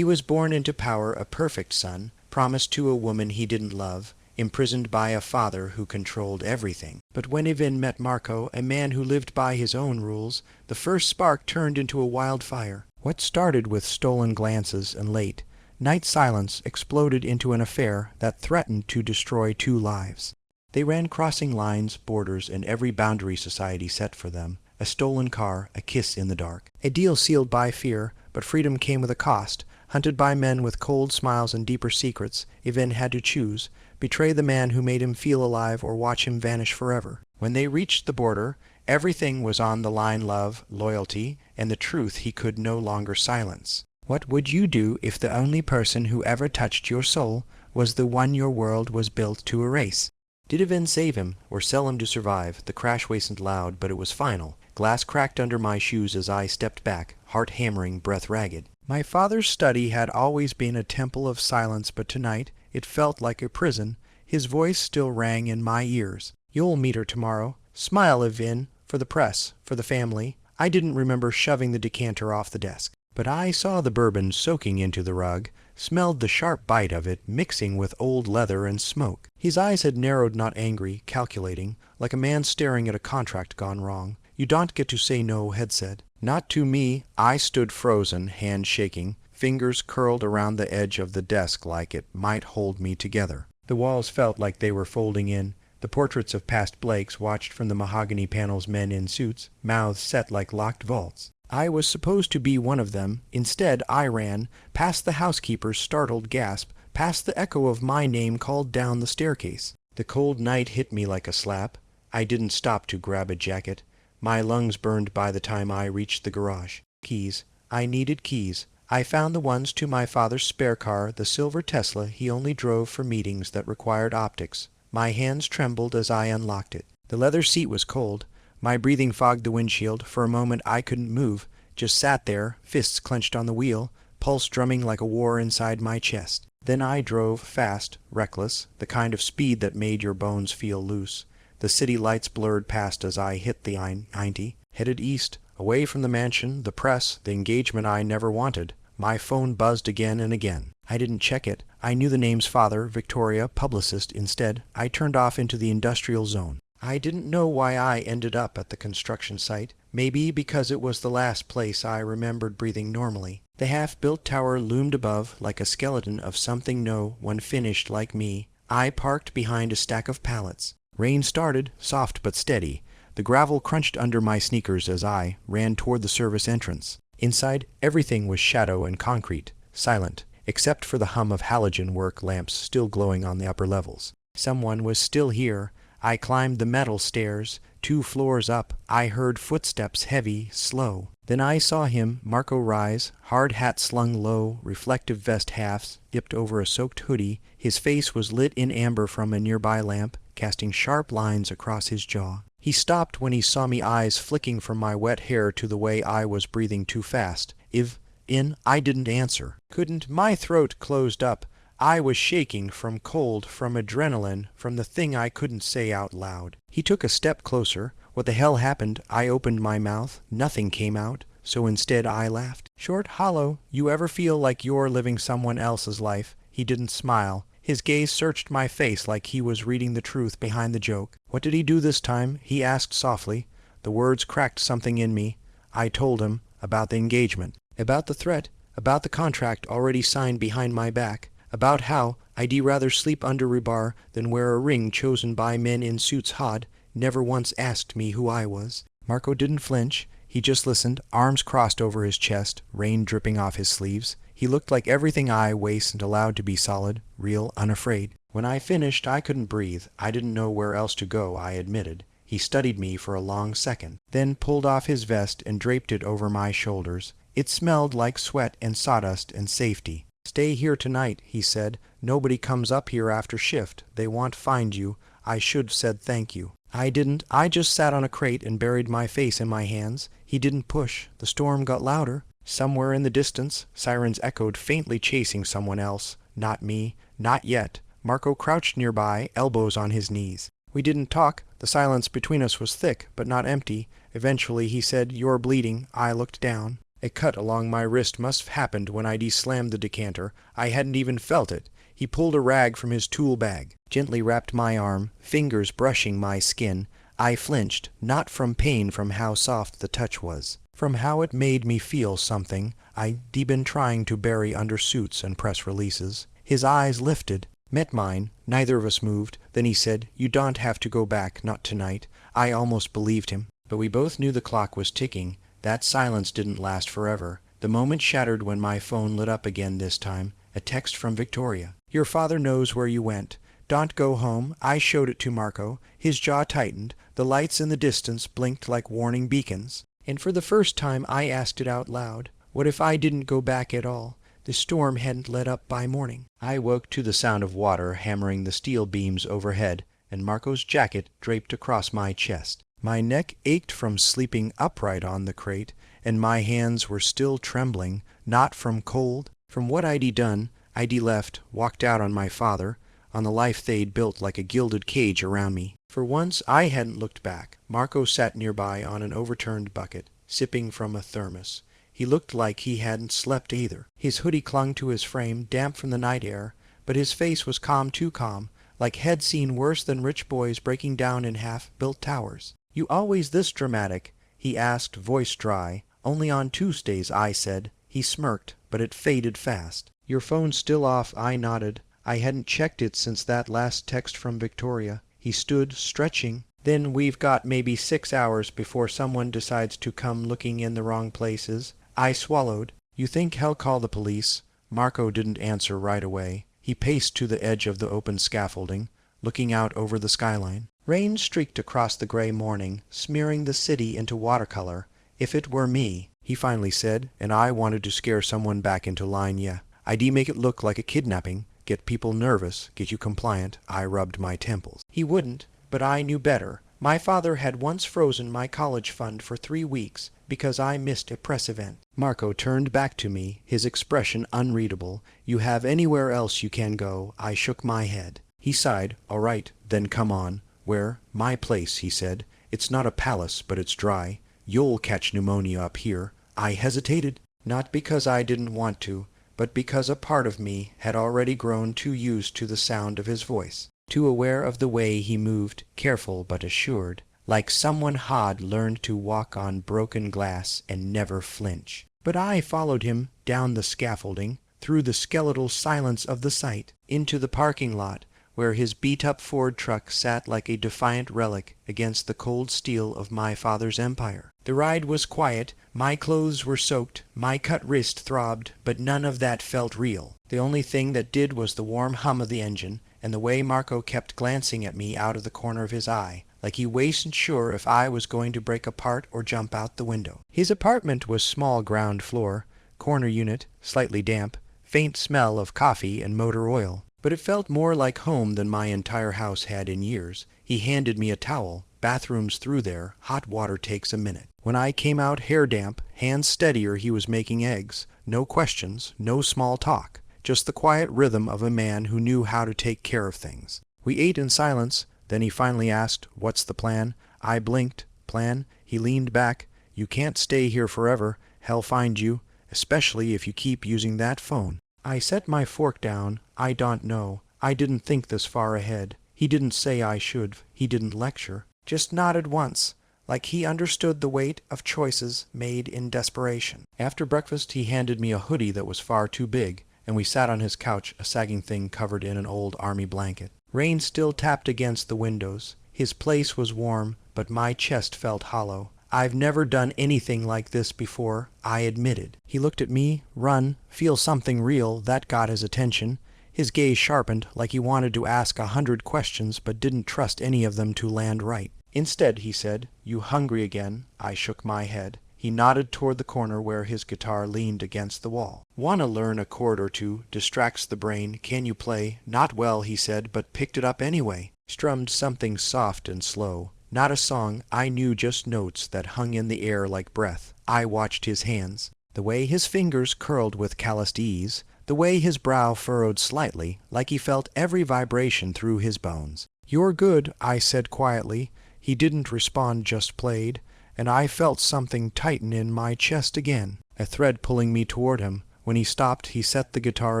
He was born into power a perfect son, promised to a woman he didn't love, imprisoned by a father who controlled everything. But when Ivan met Marco, a man who lived by his own rules, the first spark turned into a wildfire. What started with stolen glances and late night silence exploded into an affair that threatened to destroy 2 lives. They ran crossing lines, borders, and every boundary society set for them. A stolen car, a kiss in the dark. A deal sealed by fear, but freedom came with a cost. Hunted by men with cold smiles and deeper secrets, Ivan had to choose, betray the man who made him feel alive or watch him vanish forever. When they reached the border, everything was on the line: love, loyalty, and the truth he could no longer silence. What would you do if the only person who ever touched your soul was the one your world was built to erase? Did Ivan save him, or sell him to survive? The crash wasn't loud, but it was final. Glass cracked under my shoes as I stepped back, heart hammering, breath ragged. My father's study had always been a temple of silence, but tonight it felt like a prison. His voice still rang in my ears. You'll meet her tomorrow. Smile, Ivan, for the press, for the family. I didn't remember shoving the decanter off the desk, but I saw the bourbon soaking into the rug, smelled the sharp bite of it mixing with old leather and smoke. His eyes had narrowed, not angry, calculating, like a man staring at a contract gone wrong. You don't get to say no, Head said. Not to me. I stood frozen, hand shaking, fingers curled around the edge of the desk like it might hold me together. The walls felt like they were folding in. The portraits of past Blakes watched from the mahogany panels, men in suits, mouths set like locked vaults. I was supposed to be one of them. Instead, I ran, past the housekeeper's startled gasp, past the echo of my name called down the staircase. The cold night hit me like a slap. I didn't stop to grab a jacket. My lungs burned by the time I reached the garage. Keys. I needed keys. I found the ones to my father's spare car, the silver Tesla he only drove for meetings that required optics. My hands trembled as I unlocked it. The leather seat was cold. My breathing fogged the windshield. For a moment I couldn't move, just sat there, fists clenched on the wheel, pulse drumming like a war inside my chest. Then I drove, fast, reckless, the kind of speed that made your bones feel loose. The city lights blurred past as I hit the 90, headed east, away from the mansion, the press, the engagement I never wanted. My phone buzzed again and again. I didn't check it. I knew the name's father, Victoria, publicist. Instead, I turned off into the industrial zone. I didn't know why I ended up at the construction site. Maybe because it was the last place I remembered breathing normally. The half-built tower loomed above like a skeleton of something no one finished like me. I parked behind a stack of pallets. Rain started, soft but steady. The gravel crunched under my sneakers as I ran toward the service entrance. Inside, everything was shadow and concrete, silent, except for the hum of halogen work lamps still glowing on the upper levels. Someone was still here. I climbed the metal stairs. 2 floors up, I heard footsteps, heavy, slow. Then I saw him, Marco, rise, hard hat slung low, reflective vest halves dipped over a soaked hoodie. His face was lit in amber from a nearby lamp, casting sharp lines across his jaw. He stopped when he saw me, eyes flicking from my wet hair to the way I was breathing too fast. I didn't answer. Couldn't. My throat closed up. I was shaking from cold, from adrenaline, from the thing I couldn't say out loud. He took a step closer. What the hell happened? I opened my mouth. Nothing came out. So instead I laughed. Short, hollow. You ever feel like you're living someone else's life? He didn't smile. His gaze searched my face like he was reading the truth behind the joke. What did he do this time? He asked softly. The words cracked something in me. I told him about the engagement, about the threat, about the contract already signed behind my back, about how I'd rather sleep under rebar than wear a ring chosen by men in suits. Hod never once asked me who I was. Marco didn't flinch. He just listened, arms crossed over his chest, rain dripping off his sleeves. He looked like everything I wasn't allowed to be: solid, real, unafraid. When I finished, I couldn't breathe. I didn't know where else to go, I admitted. He studied me for a long second, then pulled off his vest and draped it over my shoulders. It smelled like sweat and sawdust and safety. Stay here tonight, he said. Nobody comes up here after shift. They won't find you. I should said thank you. I didn't. I just sat on a crate and buried my face in my hands. He didn't push. The storm got louder. Somewhere in the distance, sirens echoed faintly, chasing someone else. Not me. Not yet. Marco crouched nearby, elbows on his knees. We didn't talk. The silence between us was thick, but not empty. Eventually he said, "You're bleeding." I looked down. A cut along my wrist must have happened when I slammed the decanter. I hadn't even felt it. He pulled a rag from his tool bag, gently wrapped my arm, fingers brushing my skin. I flinched, not from pain, from how soft the touch was, from how it made me feel something I'd been trying to bury under suits and press releases. His eyes lifted, met mine. Neither of us moved. Then he said, "You don't have to go back, not tonight." I almost believed him, but we both knew the clock was ticking. That silence didn't last forever. The moment shattered when my phone lit up again, this time a text from Victoria. "Your father knows where you went. Don't go home." I showed it to Marco. His jaw tightened. The lights in the distance blinked like warning beacons. And for the first time I asked it out loud. What if I didn't go back at all? The storm hadn't let up by morning. I woke to the sound of water hammering the steel beams overhead, and Marco's jacket draped across my chest. My neck ached from sleeping upright on the crate, and my hands were still trembling, not from cold, from what I'd done. I'd left, walked out on my father, on the life they'd built like a gilded cage around me. For once I hadn't looked back. Marco sat nearby on an overturned bucket, sipping from a thermos. He looked like he hadn't slept either. His hoodie clung to his frame, damp from the night air, but his face was calm, too calm, like he'd seen worse than rich boys breaking down in half-built towers. "You always this dramatic?" he asked, voice dry. "Only on Tuesdays," I said. He smirked, but it faded fast. "Your phone's still off," I nodded. I hadn't checked it since that last text from Victoria. He stood, stretching. "Then we've got maybe 6 hours before someone decides to come looking in the wrong places." I swallowed. "You think he'll call the police?" Marco didn't answer right away. He paced to the edge of the open scaffolding, looking out over the skyline. Rain streaked across the gray morning, smearing the city into watercolor. "If it were me," he finally said, "and I wanted to scare someone back into line, yeah, I'd make it look like a kidnapping, get people nervous, get you compliant." I rubbed my temples. He wouldn't, but I knew better. My father had once frozen my college fund for 3 weeks because I missed a press event. Marco turned back to me, his expression unreadable. "You have anywhere else you can go?" I shook my head. He sighed. "All right, then come on." "Where?" "My place," he said. "It's not a palace, but it's dry. You'll catch pneumonia up here." I hesitated, not because I didn't want to, but because a part of me had already grown too used to the sound of his voice, too aware of the way he moved, careful but assured, like someone had learned to walk on broken glass and never flinch. But I followed him down the scaffolding, through the skeletal silence of the site, into the parking lot, where his beat-up Ford truck sat like a defiant relic against the cold steel of my father's empire. The ride was quiet. My clothes were soaked. My cut wrist throbbed, but none of that felt real. The only thing that did was the warm hum of the engine, and the way Marco kept glancing at me out of the corner of his eye, like he wasn't sure if I was going to break apart or jump out the window. His apartment was small, ground floor, corner unit, slightly damp, faint smell of coffee and motor oil. But it felt more like home than my entire house had in years. He handed me a towel. "Bathroom's through there. Hot water takes a minute." When I came out hair damp, hands steadier, he was making eggs. No questions, no small talk. Just the quiet rhythm of a man who knew how to take care of things. We ate in silence. Then he finally asked, "What's the plan?" I blinked. "Plan?" He leaned back. "You can't stay here forever. Hell find you, especially if you keep using that phone." I set my fork down. I don't know. I didn't think this far ahead. He didn't say I should. He didn't lecture. Just nodded once, like he understood the weight of choices made in desperation. After breakfast he handed me a hoodie that was far too big, and we sat on his couch, a sagging thing covered in an old army blanket. Rain still tapped against the windows. His place was warm, but my chest felt hollow. "I've never done anything like this before," I admitted. He looked at me. "Run, feel something real." That got his attention. His gaze sharpened, like he wanted to ask 100 questions but didn't trust any of them to land right. Instead, he said, "You hungry again?" I shook my head. He nodded toward the corner where his guitar leaned against the wall. "Wanna learn a chord or two? Distracts the brain. Can you play?" "Not well," he said, but picked it up anyway. Strummed something soft and slow. Not a song. I knew just notes that hung in the air like breath. I watched his hands. The way his fingers curled with calloused ease. The way his brow furrowed slightly, like he felt every vibration through his bones. "You're good," I said quietly. He didn't respond, just played, and I felt something tighten in my chest again. a thread pulling me toward him. When he stopped, he set the guitar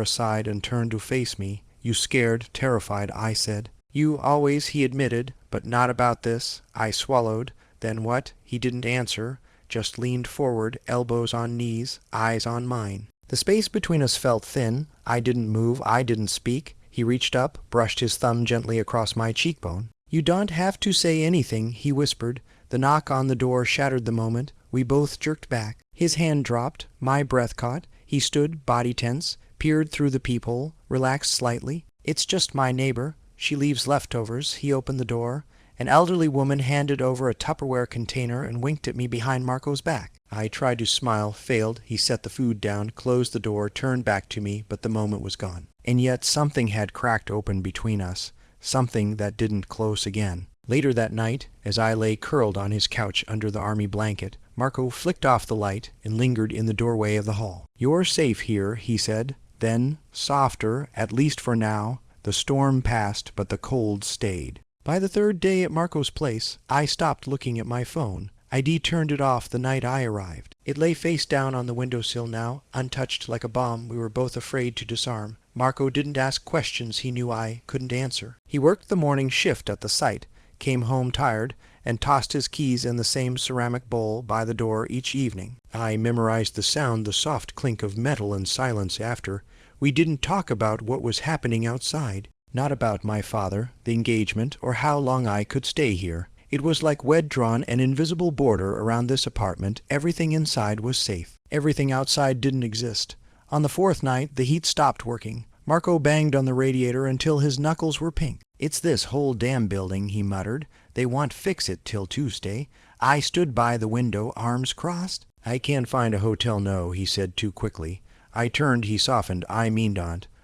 aside and turned to face me. "You scared, terrified," I said. "You always," he admitted, "but not about this." I swallowed. Then what? He didn't answer, just leaned forward, elbows on knees, eyes on mine. The space between us felt thin. I didn't move, I didn't speak. He reached up, brushed his thumb gently across my cheekbone. "You don't have to say anything," he whispered. The knock on the door shattered the moment. We both jerked back. His hand dropped. My breath caught. He stood, body tense, peered through the peephole, relaxed slightly. "It's just my neighbor. She leaves leftovers." He opened the door. An elderly woman handed over a Tupperware container and winked at me behind Marco's back. I tried to smile, failed. He set the food down, closed the door, turned back to me, but the moment was gone. And yet something had cracked open between us, something that didn't close again. Later that night, as I lay curled on his couch under the army blanket, Marco flicked off the light and lingered in the doorway of the hall. "You're safe here," he said. Then, softer, at least for now, the storm passed, but the cold stayed. By the third day at Marco's place, I stopped looking at my phone. I turned it off the night I arrived. It lay face down on the windowsill now, untouched like a bomb we were both afraid to disarm. Marco didn't ask questions he knew I couldn't answer. He worked the morning shift at the site, came home tired, and tossed his keys in the same ceramic bowl by the door each evening. I memorized the sound, the soft clink of metal and silence after. We didn't talk about what was happening outside. Not about my father, the engagement, or how long I could stay here. It was like we'd drawn an invisible border around this apartment. Everything inside was safe. Everything outside didn't exist. On the fourth night, the heat stopped working. Marco banged on the radiator until his knuckles were pink. "It's this whole damn building," he muttered. "They won't fix it till Tuesday." I stood by the window, arms crossed. "I can't find a hotel, no," he said too quickly. I turned, he softened. "I mean,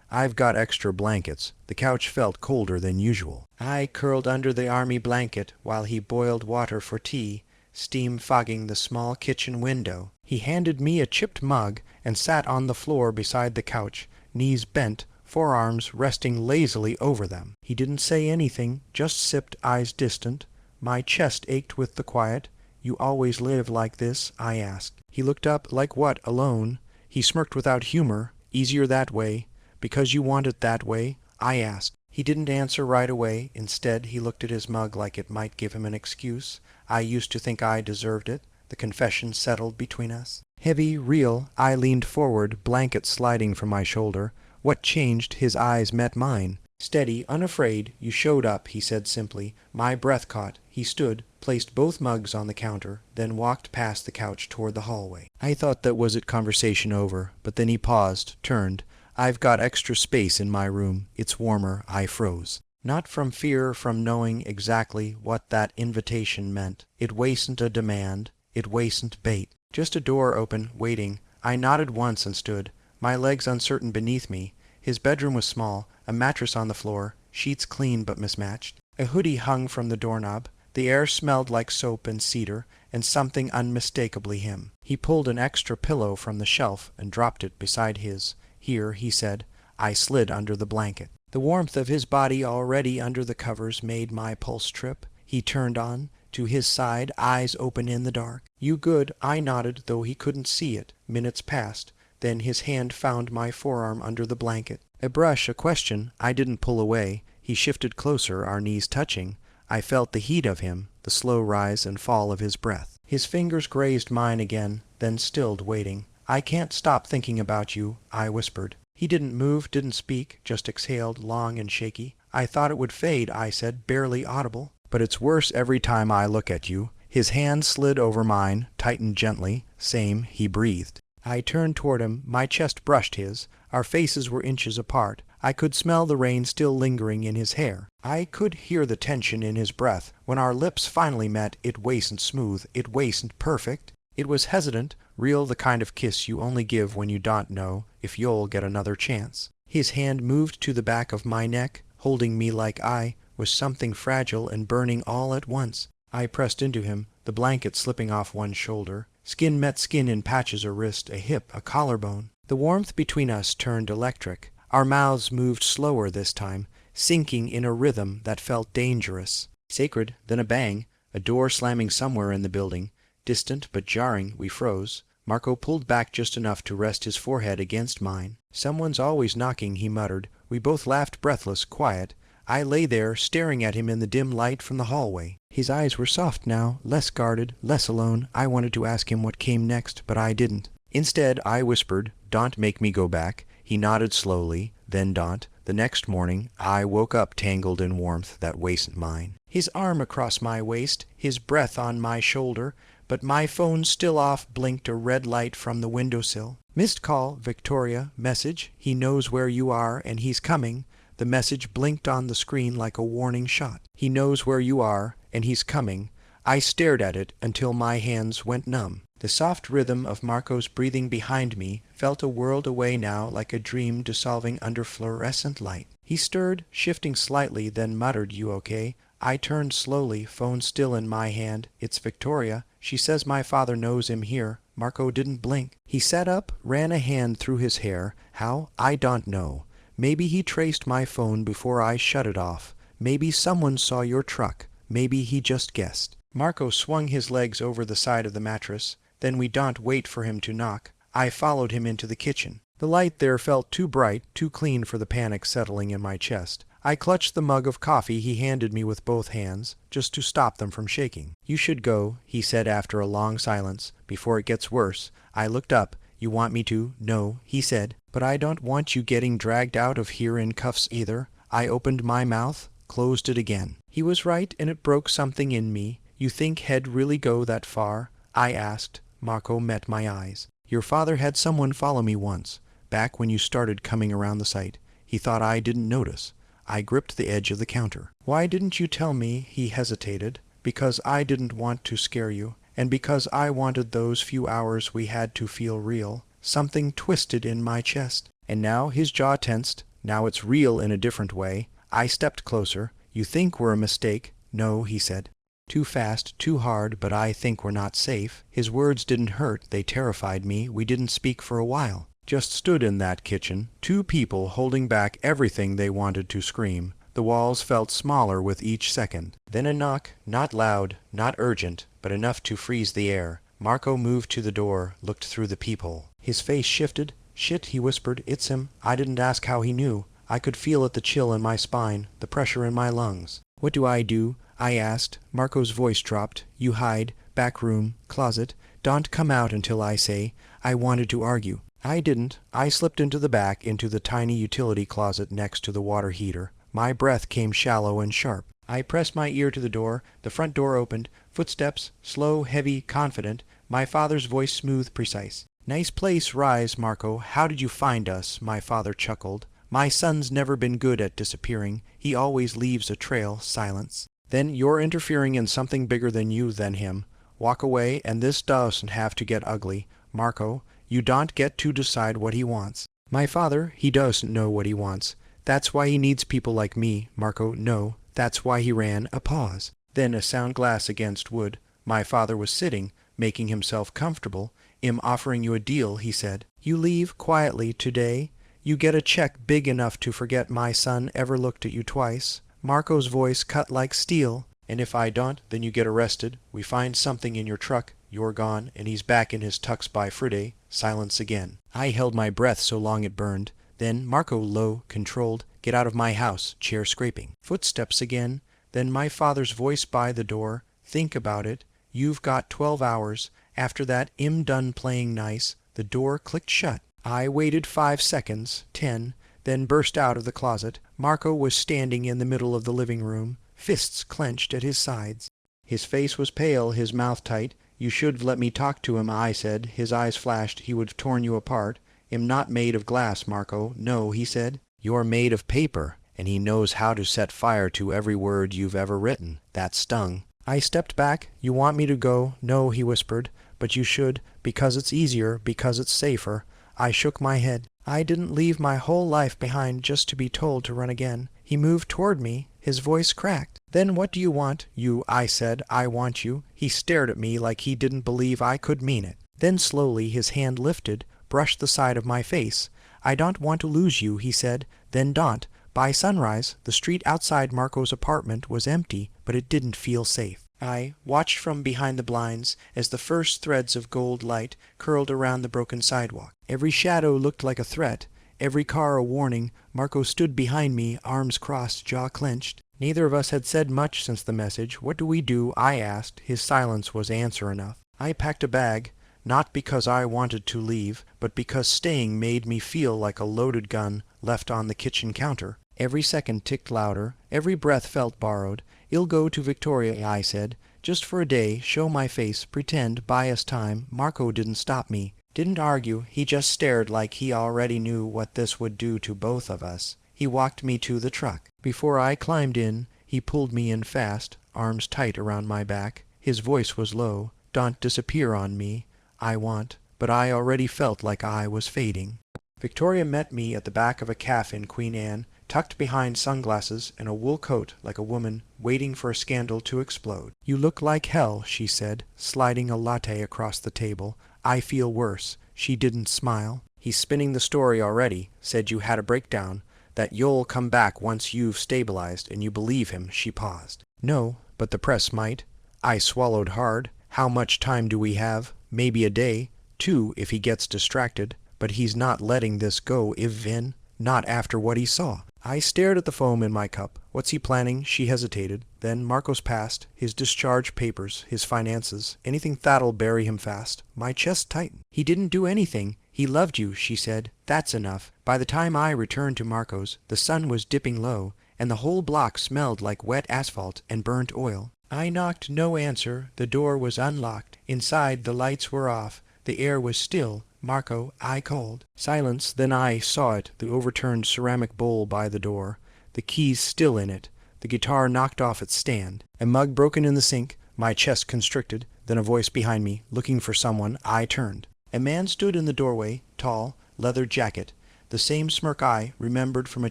I've got extra blankets." The couch felt colder than usual. I curled under the army blanket while he boiled water for tea, steam fogging the small kitchen window. He handed me a chipped mug and sat on the floor beside the couch, knees bent, forearms resting lazily over them. He didn't say anything, just sipped, eyes distant. My chest ached with the quiet. "You always live like this?" I asked. He looked up. "Like what, alone?" He smirked without humor. "Easier that way." "Because you want it that way?" I asked. He didn't answer right away. Instead, he looked at his mug like it might give him an excuse. I used to think I deserved it. The confession settled between us. Heavy, real, I leaned forward, blanket sliding from my shoulder. What changed? His eyes met mine. "Steady, unafraid, you showed up," he said simply. My breath caught. He stood, placed both mugs on the counter, then walked past the couch toward the hallway. I thought that was it, conversation over, but then he paused, turned. "I've got extra space in my room. It's warmer." I froze. Not from fear, from knowing exactly what that invitation meant. It wasn't a demand. It wasn't bait. Just a door open, waiting. I nodded once and stood, my legs uncertain beneath me. His bedroom was small, a mattress on the floor, sheets clean but mismatched. A hoodie hung from the doorknob. The air smelled like soap and cedar, and something unmistakably him. He pulled an extra pillow from the shelf and dropped it beside his. "Here," he said. I slid under the blanket. The warmth of his body already under the covers made my pulse trip. He turned on, to his side, eyes open in the dark. "You good?" I nodded, though he couldn't see it. Minutes passed. Then his hand found my forearm under the blanket. A brush, a question. I didn't pull away. He shifted closer, our knees touching. I felt the heat of him, the slow rise and fall of his breath. His fingers grazed mine again, then stilled, waiting. "I can't stop thinking about you," I whispered. He didn't move, didn't speak, just exhaled, long and shaky. "I thought it would fade," I said, barely audible. "But it's worse every time I look at you." His hand slid over mine, tightened gently. "Same," he breathed. I turned toward him. My chest brushed his. Our faces were inches apart. I could smell the rain still lingering in his hair. I could hear the tension in his breath. When our lips finally met, it wasn't smooth. It wasn't perfect. It was hesitant, real, the kind of kiss you only give when you don't know if you'll get another chance. His hand moved to the back of my neck, holding me like I was something fragile and burning all at once. I pressed into him, the blanket slipping off one shoulder. Skin met skin in patches, a wrist, a hip, a collarbone. The warmth between us turned electric. Our mouths moved slower this time, sinking in a rhythm that felt dangerous. Sacred, then a bang, a door slamming somewhere in the building. Distant but jarring, we froze. Marco pulled back just enough to rest his forehead against mine. Someone's always knocking, he muttered. We both laughed, breathless, quiet. I lay there, staring at him in the dim light from the hallway. His eyes were soft now, less guarded, less alone. I wanted to ask him what came next, but I didn't. Instead, I whispered, "Don't make me go back." He nodded slowly, then don't. The next morning, I woke up tangled in warmth that wasn't mine. His arm across my waist, his breath on my shoulder, but my phone still off blinked a red light from the windowsill. "Missed call, Victoria. Message. He knows where you are and he's coming." The message blinked on the screen like a warning shot. "He knows where you are and he's coming." I stared at it until my hands went numb. The soft rhythm of Marco's breathing behind me felt a world away now, like a dream dissolving under fluorescent light. He stirred, shifting slightly, then muttered, "You okay?" I turned slowly, phone still in my hand. "It's Victoria. She says my father knows him here." Marco didn't blink. He sat up, ran a hand through his hair. How? I don't know. Maybe he traced my phone before I shut it off. Maybe someone saw your truck. Maybe he just guessed. Marco swung his legs over the side of the mattress. Then we don't wait for him to knock. I followed him into the kitchen. The light there felt too bright, too clean for the panic settling in my chest. I clutched the mug of coffee he handed me with both hands, just to stop them from shaking. "You should go," he said after a long silence, "before it gets worse." I looked up. "You want me to?" "No," he said. "But I don't want you getting dragged out of here in cuffs either." I opened my mouth, closed it again. He was right, and it broke something in me. "You think he'd really go that far?" I asked. Marco met my eyes. "Your father had someone follow me once, back when you started coming around the site. He thought I didn't notice." I gripped the edge of the counter. "Why didn't you tell me?" He hesitated. "Because I didn't want to scare you, and because I wanted those few hours we had to feel real." Something twisted in my chest. And now his jaw tensed. "Now it's real in a different way." I stepped closer. "You think we're a mistake?" "No," he said. "Too fast, too hard, but I think we're not safe." His words didn't hurt, they terrified me. We didn't speak for a while. Just stood in that kitchen, two people holding back everything they wanted to scream. The walls felt smaller with each second. Then a knock, not loud, not urgent, but enough to freeze the air. Marco moved to the door, looked through the peephole. His face shifted. "Shit," he whispered. "It's him." I didn't ask how he knew. I could feel it, the chill in my spine, the pressure in my lungs. "What do I do?" I asked. Marco's voice dropped. "You hide. Back room. Closet. Don't come out until I say." I wanted to argue. I didn't. I slipped into the back, into the tiny utility closet next to the water heater. My breath came shallow and sharp. I pressed my ear to the door. The front door opened. Footsteps, slow, heavy, confident. My father's voice smooth, precise. "Nice place, Rise, Marco. How did you find us?" My father chuckled. "My son's never been good at disappearing. He always leaves a trail." Silence. "Then you're interfering in something bigger than you, than him. Walk away, and this doesn't have to get ugly. Marco, you don't get to decide what he wants." "My father, he doesn't know what he wants. That's why he needs people like me." "Marco, no. That's why he ran." A pause. Then a sound glass against wood. My father was sitting, making himself comfortable. "I'm offering you a deal," he said. "You leave quietly today. You get a check big enough to forget my son ever looked at you twice." Marco's voice cut like steel. "And if I don't, then you get arrested. We find something in your truck. You're gone, and he's back in his tux by Friday." Silence again. I held my breath so long it burned. Then Marco, low, controlled. "Get out of my house." Chair scraping. Footsteps again. Then my father's voice by the door. "Think about it. You've got 12 hours. After that, I'm done playing nice." The door clicked shut. I waited 5 seconds, 10, then burst out of the closet. Marco was standing in the middle of the living room, fists clenched at his sides. His face was pale, his mouth tight. "You should've let me talk to him," I said. His eyes flashed. "He would've torn you apart." "I'm not made of glass, Marco." "No," he said. "You're made of paper." And he knows how to set fire to every word you've ever written. That stung. I stepped back. "You want me to go?" "No," he whispered. "But you should, because it's easier, because it's safer." I shook my head. I didn't leave my whole life behind just to be told to run again. He moved toward me. His voice cracked. "Then what do you want?" "You," I said. "I want you." He stared at me like he didn't believe I could mean it. Then slowly his hand lifted, brushed the side of my face. "I don't want to lose you," he said. "Then don't." By sunrise, the street outside Marco's apartment was empty, but it didn't feel safe. I watched from behind the blinds as the first threads of gold light curled around the broken sidewalk. Every shadow looked like a threat, every car a warning. Marco stood behind me, arms crossed, jaw clenched. Neither of us had said much since the message. "What do we do?" I asked. His silence was answer enough. I packed a bag, not because I wanted to leave, but because staying made me feel like a loaded gun left on the kitchen counter. Every second ticked louder, every breath felt borrowed. "I'll go to Victoria," I said. "Just for a day, show my face, pretend, buy us time." Marco didn't stop me, didn't argue. He just stared like he already knew what this would do to both of us. He walked me to the truck. Before I climbed in, he pulled me in fast, arms tight around my back. His voice was low. "Don't disappear on me. I want," but I already felt like I was fading. Victoria met me at the back of a cafe in Queen Anne, tucked behind sunglasses and a wool coat like a woman waiting for a scandal to explode. "You look like hell," she said, sliding a latte across the table. "I feel worse." She didn't smile. "He's spinning the story already. Said you had a breakdown, that you'll come back once you've stabilized, and you believe him." She paused. "No, but the press might." I swallowed hard. "How much time do we have?" "Maybe a day. 2 if he gets distracted. But he's not letting this go, Vin. Not after what he saw." I stared at the foam in my cup. "What's he planning?" She hesitated. "Then Marco's past, his discharge papers, his finances, anything that'll bury him fast." My chest tightened. "He didn't do anything. He loved you," she said. "That's enough." By the time I returned to Marco's, the sun was dipping low, and the whole block smelled like wet asphalt and burnt oil. I knocked. No answer. The door was unlocked. Inside, the lights were off. The air was still. "Marco," I called. Silence. Then I saw it, the overturned ceramic bowl by the door, the keys still in it, the guitar knocked off its stand, a mug broken in the sink. My chest constricted. Then a voice behind me, looking for someone. I turned. A man stood in the doorway, tall, leather jacket, the same smirk I remembered from a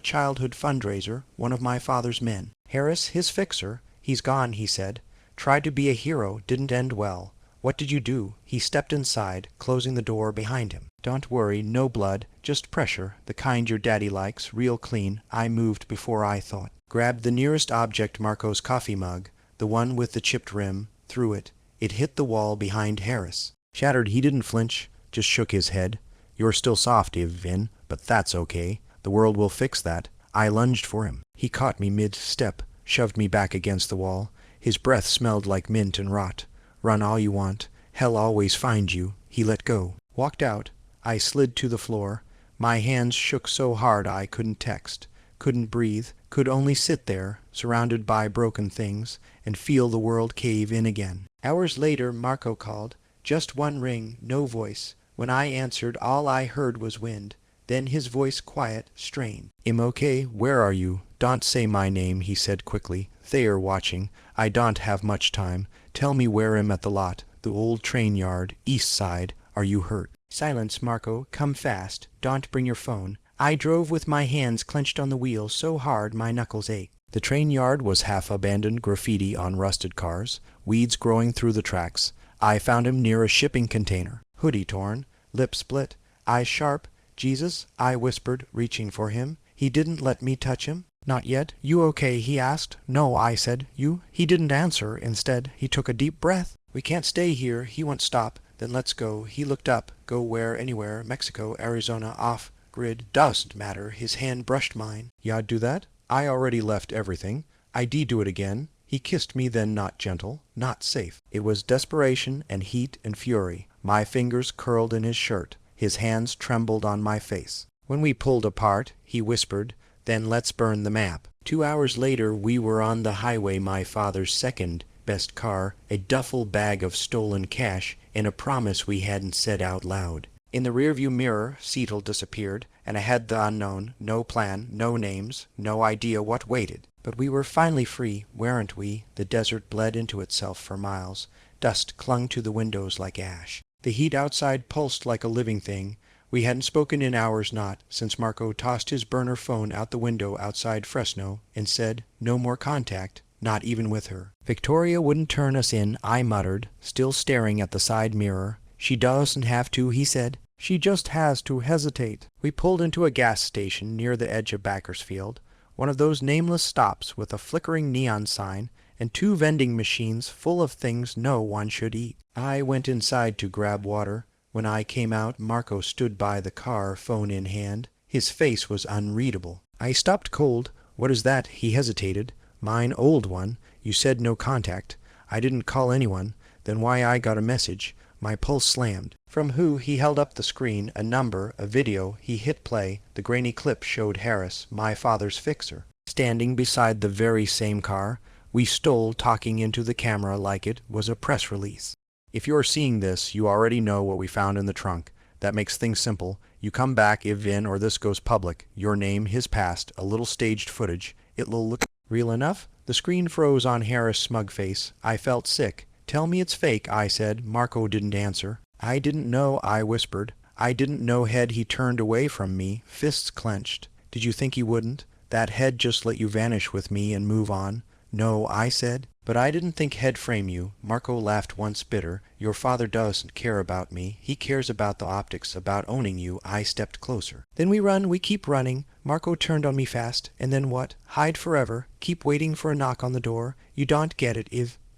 childhood fundraiser, one of my father's men. "Harris, his fixer. He's gone," he said. "Tried to be a hero, didn't end well. What did you do?" He stepped inside, closing the door behind him. "Don't worry, no blood, just pressure, the kind your daddy likes, real clean." I moved before I thought. Grabbed the nearest object, Marco's coffee mug, the one with the chipped rim, threw it. It hit the wall behind Harris. Shattered. He didn't flinch, just shook his head. "You're still soft, Vin, but that's okay. The world will fix that." I lunged for him. He caught me mid-step, shoved me back against the wall. His breath smelled like mint and rot. "Run all you want. Hell always finds you." He let go. Walked out. I slid to the floor. My hands shook so hard I couldn't text, couldn't breathe, could only sit there, surrounded by broken things, and feel the world cave in again. Hours later, Marco called. Just one ring, no voice. When I answered, all I heard was wind. Then his voice quiet, strained. "I'm okay. Where are you?" "Don't say my name," he said quickly. "They're watching. I don't have much time. Tell me where I'm at the lot, the old train yard, east side. Are you hurt?" "Silence, Marco. Come fast. Don't bring your phone." I drove with my hands clenched on the wheel so hard my knuckles ached. The train yard was half abandoned, graffiti on rusted cars, weeds growing through the tracks. I found him near a shipping container, hoodie torn, lip split, eyes sharp. "Jesus," I whispered, reaching for him. He didn't let me touch him. "Not yet." "You okay?" he asked. "No," I said. "You?" He didn't answer. Instead, he took a deep breath. "We can't stay here." He won't stop. "Then let's go." He looked up. "Go where?" "Anywhere. Mexico, Arizona, off grid." "Doesn't matter." His hand brushed mine. "Y'd do that?" "I already left everything." "I'd do it again." He kissed me then, not gentle, not safe. It was desperation and heat and fury. My fingers curled in his shirt. His hands trembled on my face. "When we pulled apart," he whispered, "then let's burn the map." 2 hours later we were on the highway, my father's second best car, a duffel bag of stolen cash, and a promise we hadn't said out loud. In the rearview mirror, Seattle disappeared, and ahead the unknown, no plan, no names, no idea what waited. But we were finally free, weren't we? The desert bled into itself for miles. Dust clung to the windows like ash. The heat outside pulsed like a living thing. We hadn't spoken in hours, not since Marco tossed his burner phone out the window outside Fresno and said, "No more contact, not even with her." "Victoria wouldn't turn us in," I muttered, still staring at the side mirror. "She doesn't have to," he said. "She just has to hesitate." We pulled into a gas station near the edge of Bakersfield, one of those nameless stops with a flickering neon sign, and 2 vending machines full of things no one should eat. I went inside to grab water. When I came out, Marco stood by the car, phone in hand. His face was unreadable. I stopped cold. What is that? He hesitated. Mine old one. You said no contact. I didn't call anyone. Then why I got a message. My pulse slammed. From who? He held up the screen, a number, a video. He hit play. The grainy clip showed Harris, my father's fixer, standing beside the very same car we stole. Talking into the camera like it was a press release. If you're seeing this, you already know what we found in the trunk. That makes things simple. You come back if Vin or this goes public. Your name, his past, a little staged footage. It'll look real enough? The screen froze on Harris' smug face. I felt sick. Tell me it's fake, I said. Marco didn't answer. I didn't know, I whispered. I didn't know head. He turned away from me, fists clenched. Did you think he wouldn't? That head just let you vanish with me and move on? No, I said. But I didn't think head frame you. Marco laughed once bitter. Your father doesn't care about me. He cares about the optics, about owning you. I stepped closer. Then we run, we keep running. Marco turned on me fast. And then what? Hide forever. Keep waiting for a knock on the door. You don't get it,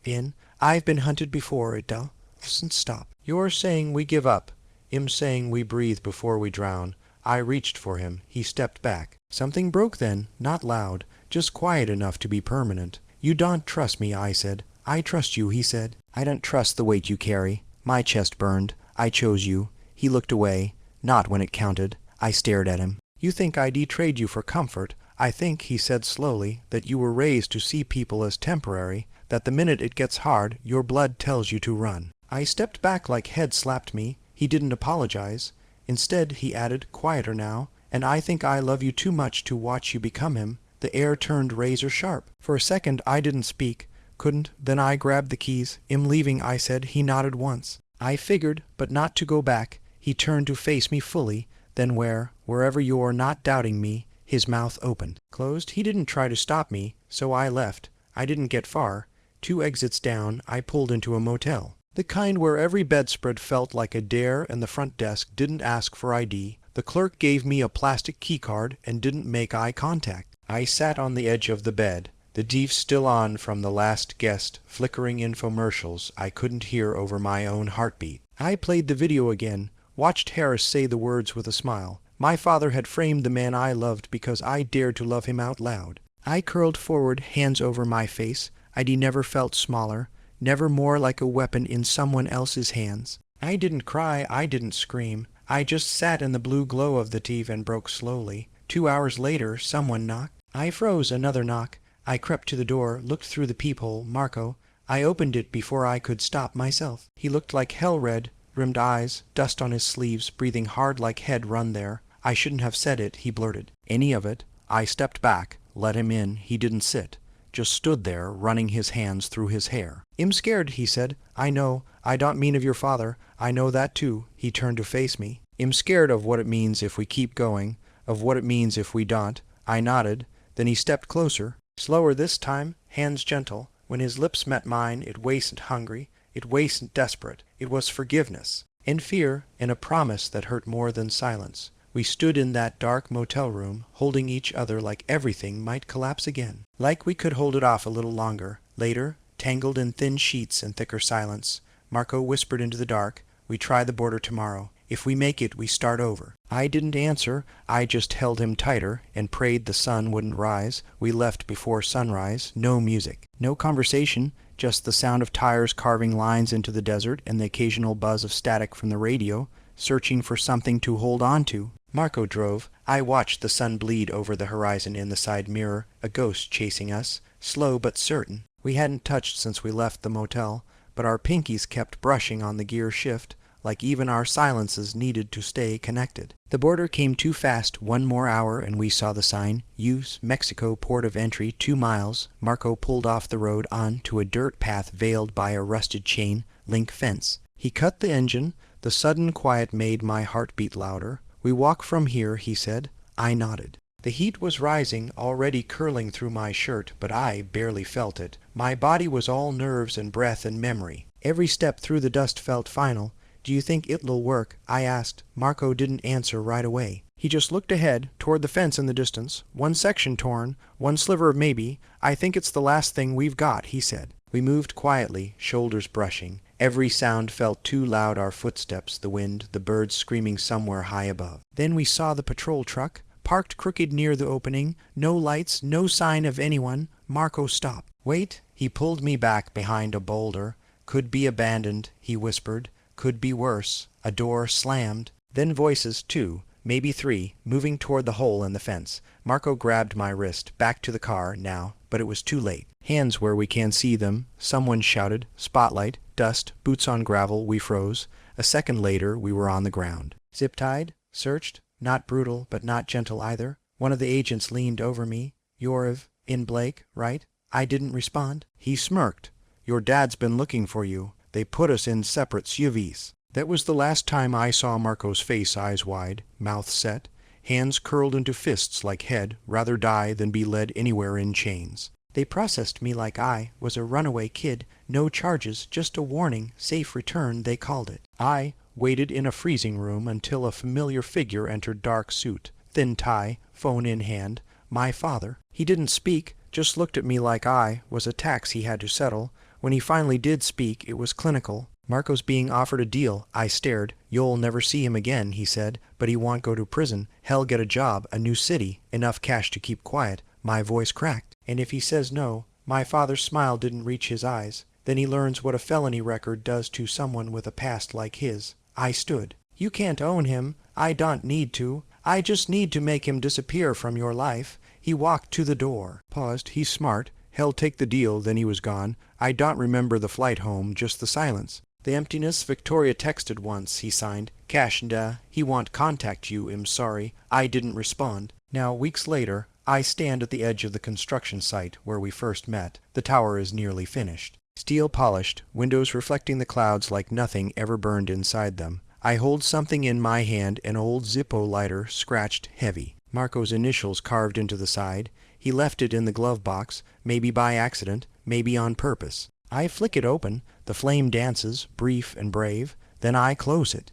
Vin. I've been hunted before, it doesn't stop. You're saying we give up. I'm saying we breathe before we drown. I reached for him. He stepped back. Something broke then, not loud, just quiet enough to be permanent. You don't trust me, I said. I trust you, he said. I don't trust the weight you carry. My chest burned. I chose you. He looked away. Not when it counted. I stared at him. You think I betrayed you for comfort. I think, he said slowly, that you were raised to see people as temporary, that the minute it gets hard, your blood tells you to run. I stepped back like head slapped me. He didn't apologize. Instead, he added, quieter now, and I think I love you too much to watch you become him. The air turned razor sharp. For a second I didn't speak. Couldn't. Then I grabbed the keys. I'm leaving, I said. He nodded once. I figured, but not to go back. He turned to face me fully. Then wherever you're not doubting me, his mouth opened. Closed. He didn't try to stop me, so I left. I didn't get far. 2 exits down, I pulled into a motel. The kind where every bedspread felt like a dare and the front desk didn't ask for ID. The clerk gave me a plastic keycard and didn't make eye contact. I sat on the edge of the bed, the TV still on from the last guest, flickering infomercials I couldn't hear over my own heartbeat. I played the video again, watched Harris say the words with a smile. My father had framed the man I loved because I dared to love him out loud. I curled forward, hands over my face. I'd never felt smaller, never more like a weapon in someone else's hands. I didn't cry, I didn't scream. I just sat in the blue glow of the TV and broke slowly. 2 hours later, someone knocked. I froze. Another knock. I crept to the door, looked through the peephole. Marco. I opened it before I could stop myself. He looked like hell red, rimmed eyes, dust on his sleeves, breathing hard like head run there. I shouldn't have said it, he blurted. Any of it. I stepped back, let him in. He didn't sit. Just stood there, running his hands through his hair. I'm scared, he said. I know. I don't mean of your father. I know that too. He turned to face me. I'm scared of what it means if we keep going, of what it means if we don't. I nodded. Then he stepped closer, slower this time, hands gentle. When his lips met mine, it wasn't hungry, it wasn't desperate. It was forgiveness, and fear, and a promise that hurt more than silence. We stood in that dark motel room, holding each other like everything might collapse again. Like we could hold it off a little longer. Later, tangled in thin sheets and thicker silence, Marco whispered into the dark, we try the border tomorrow. If we make it, we start over. I didn't answer. I just held him tighter and prayed the sun wouldn't rise. We left before sunrise. No music. No conversation. Just the sound of tires carving lines into the desert and the occasional buzz of static from the radio, searching for something to hold on to. Marco drove. I watched the sun bleed over the horizon in the side mirror, a ghost chasing us, slow but certain. We hadn't touched since we left the motel, but our pinkies kept brushing on the gear shift, like even our silences needed to stay connected. The border came too fast. 1 more hour and we saw the sign, U.S. Mexico port of entry 2 miles. Marco pulled off the road on to a dirt path veiled by a rusted chain link fence. He cut the engine. The sudden quiet made my heart beat louder. We walk from here, he said. I nodded. The heat was rising, already curling through my shirt, but I barely felt it. My body was all nerves and breath and memory. Every step through the dust felt final. "Do you think it'll work?" I asked. Marco didn't answer right away. He just looked ahead, toward the fence in the distance. "One section torn, one sliver maybe. I think it's the last thing we've got," he said. We moved quietly, shoulders brushing. Every sound felt too loud, our footsteps, the wind, the birds screaming somewhere high above. Then we saw the patrol truck, parked crooked near the opening. No lights, no sign of anyone. Marco stopped. "Wait." He pulled me back behind a boulder. "Could be abandoned," he whispered. "Could be worse." A door slammed. Then voices, two, maybe three, moving toward the hole in the fence. Marco grabbed my wrist. "Back to the car, now." But it was too late. "Hands where we can see them," someone shouted. Spotlight, dust, boots on gravel. We froze. A second later we were on the ground. "Zip-tied? Searched?" Not brutal, but not gentle either. One of the agents leaned over me. "You're in Blake, right?" I didn't respond. He smirked. "Your dad's been looking for you. They put us in separate SUVs." That was the last time I saw Marco's face, eyes wide, mouth set, hands curled into fists like head, rather die than be led anywhere in chains. "They processed me like I was a runaway kid. No charges, just a warning, safe return, they called it." I waited in a freezing room until a familiar figure entered, dark suit, thin tie, phone in hand. My father. He didn't speak, just looked at me like I was a tax he had to settle. When he finally did speak, it was clinical. "Marco's being offered a deal." I stared. "You'll never see him again," he said, "but he won't go to prison. He'll get a job, a new city, enough cash to keep quiet." My voice cracked. "And if he says no?" My father's smile didn't reach his eyes. "Then he learns what a felony record does to someone with a past like his." I stood. "You can't own him. I don't need to. I just need to make him disappear from your life." He walked to the door. Paused. "He's smart. He'll take the deal." Then he was gone. I don't remember the flight home, just the silence. "The emptiness." Victoria texted once. He signed. "Cash and he won't contact you. I'm sorry." I didn't respond. Now, weeks later, I stand at the edge of the construction site where we first met. The tower is nearly finished. Steel polished, windows reflecting the clouds like nothing ever burned inside them. I hold something in my hand, an old Zippo lighter, scratched, heavy. Marco's initials carved into the side. He left it in the glove box, maybe by accident, maybe on purpose. I flick it open. The flame dances, brief and brave. Then I close it.